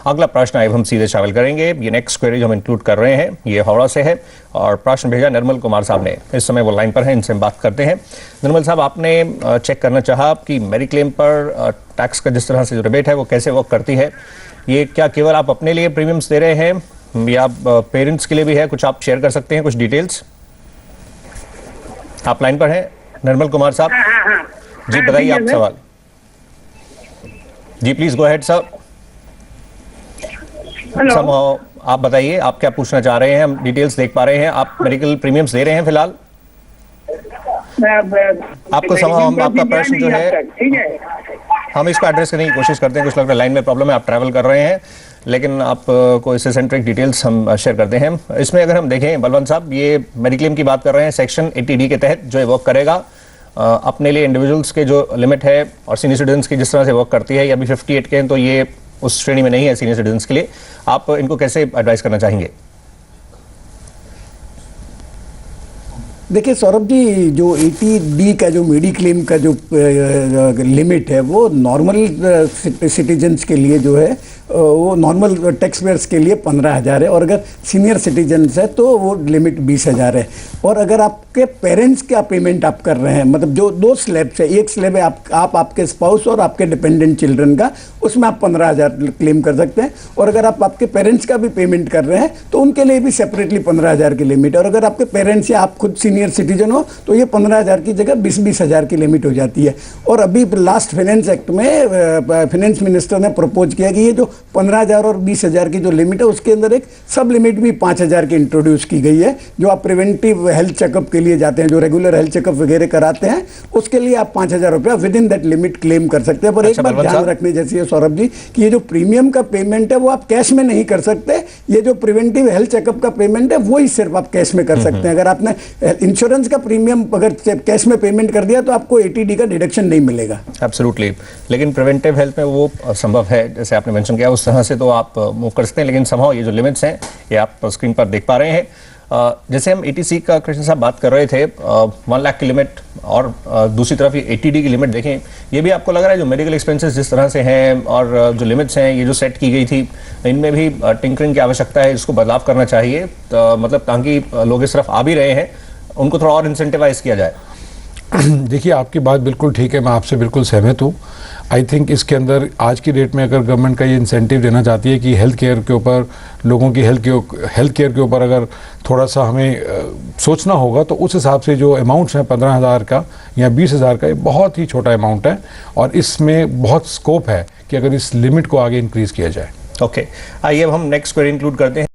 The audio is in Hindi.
अगला प्रश्न आए हम सीधे शामिल करेंगे। ये नेक्स्ट क्वेरी जो हम इंक्लूड कर रहे हैं ये हावड़ा से है और प्रश्न भेजा निर्मल कुमार साहब ने। इस समय वो लाइन पर हैं, इनसे हम बात करते हैं। निर्मल साहब, आपने चेक करना चाहा कि मेडिक्लेम पर टैक्स का जिस तरह से जो रिबेट है वो कैसे वर्क करती है। ये क्या केवल आप अपने लिए प्रीमियम्स दे रहे हैं या पेरेंट्स के लिए भी है? कुछ आप शेयर कर सकते हैं, कुछ डिटेल्स? आप लाइन पर हैं निर्मल कुमार साहब? जी बताइए आप सवाल। जी प्लीज गो अहेड सर। आप बताइए आप क्या पूछना चाह रहे हैं। हम डिटेल्स देख पा रहे हैं, आप मेडिकल प्रीमियम्स दे रहे हैं फिलहाल? आपको हम आपका प्रश्न जो है हम इसको एड्रेस करने की कोशिश करते हैं। कुछ लग रहा है लाइन में प्रॉब्लम है, आप ट्रैवल कर रहे हैं, लेकिन आपको इससे सेंट्रिक डिटेल्स हम शेयर करते हैं। इसमें अगर हम देखें बलवंत साहब, ये मेडिक्लेम की बात कर रहे हैं, सेक्शन 80D के तहत जो वर्क करेगा अपने लिए इंडिविजुअल्स के जो लिमिट है और सीनियर सिटीजन्स की जिस तरह से वर्क करती है, ये अभी 58 के हैं तो ये उस श्रेणी में नहीं है सीनियर सिटीजन्स के लिए। आप इनको कैसे एडवाइस करना चाहेंगे? देखिए सौरभ जी, जो 80D का जो मेडिक्लेम का जो लिमिट है वो नॉर्मल सिटीजन्स के लिए जो है वो नॉर्मल टैक्स पेयर्स के लिए 15,000 है और अगर सीनियर सिटीजन्स है तो वो लिमिट 20,000 है। और अगर आपके पेरेंट्स का पेमेंट आप कर रहे हैं, मतलब जो 2 स्लैब्स है, एक स्लैब है आप आपके स्पाउस और आपके डिपेंडेंट चिल्ड्रन का, उसमें आप 15,000 क्लेम कर सकते हैं। और अगर आप आपके पेरेंट्स का भी पेमेंट कर रहे हैं तो उनके लिए भी सेपरेटली 15,000 की लिमिट है। और अगर आपके पेरेंट्स या आप खुद सीनियर सिटीजन हो तो ये 15,000 की जगह 20,000 की लिमिट हो जाती है। और अभी लास्ट फाइनेंस एक्ट में फाइनेंस मिनिस्टर ने प्रपोज किया कि ये जो 15,000 और 20,000 की जो लिमिट है उसके अंदर एक सब लिमिट भी 5,000 की इंट्रोड्यूस की गई है। जो आप प्रिवेंटिव हेल्थ चेकअप के लिए जाते हैं, जो रेगुलर हेल्थ चेकअप वगैरह कराते हैं, उसके लिए आप 5,000 रुपया with in that limit claim कर सकते हैं। पर एक बात ध्यान रखने जैसी है सौरभ जी कि ये जो प्रीमियम का पेमेंट है वो आप कैश में नहीं कर सकते। ये जो प्रिवेंटिव हेल्थ चेकअप का पेमेंट है वो ही सिर्फ आप कैश में कर सकते हैं। अगर आपने इंश्योरेंस का प्रीमियम अगर कैश में पेमेंट कर दिया तो आपको 80D का डिडक्शन नहीं मिलेगा। एब्सोल्युटली, लेकिन प्रिवेंटिव हेल्थ में वो संभव है, जैसे आपने मेंशन किया उस तरह से तो आप मूव कर सकते हैं, लेकिन समहाउ ये जो लिमिट्स हैं ये आप स्क्रीन पर देख पा रहे हैं। जैसे हम 80C का कृष्ण साहब बात कर रहे थे, 1 लाख की लिमिट और दूसरी तरफ ये 80D की लिमिट देखें, ये भी आपको लग रहा है जो मेडिकल एक्सपेंसेस जिस तरह से हैं और जो लिमिट्स हैं ये जो सेट की गई थी, इनमें भी टिंकरिंग की आवश्यकता है, इसको बदलाव करना चाहिए तो मतलब ताकि लोग इस तरफ आ भी रहे हैं उनको थोड़ा और इंसेंटिवाइज किया जाए। देखिए आपकी बात बिल्कुल ठीक है, मैं आपसे बिल्कुल सहमत हूँ। आई थिंक इसके अंदर आज की डेट में अगर गवर्नमेंट का ये इंसेंटिव देना चाहती है कि हेल्थ केयर के ऊपर, लोगों की हेल्थ केयर के ऊपर अगर थोड़ा सा हमें सोचना होगा तो उस हिसाब से जो अमाउंट्स हैं 15,000 का या 20,000 का, ये बहुत ही छोटा अमाउंट है और इसमें बहुत स्कोप है कि अगर इस लिमिट को आगे इंक्रीज़ किया जाए। ओके, आइए अब हम नेक्स्ट क्वेरी इंक्लूड करते हैं।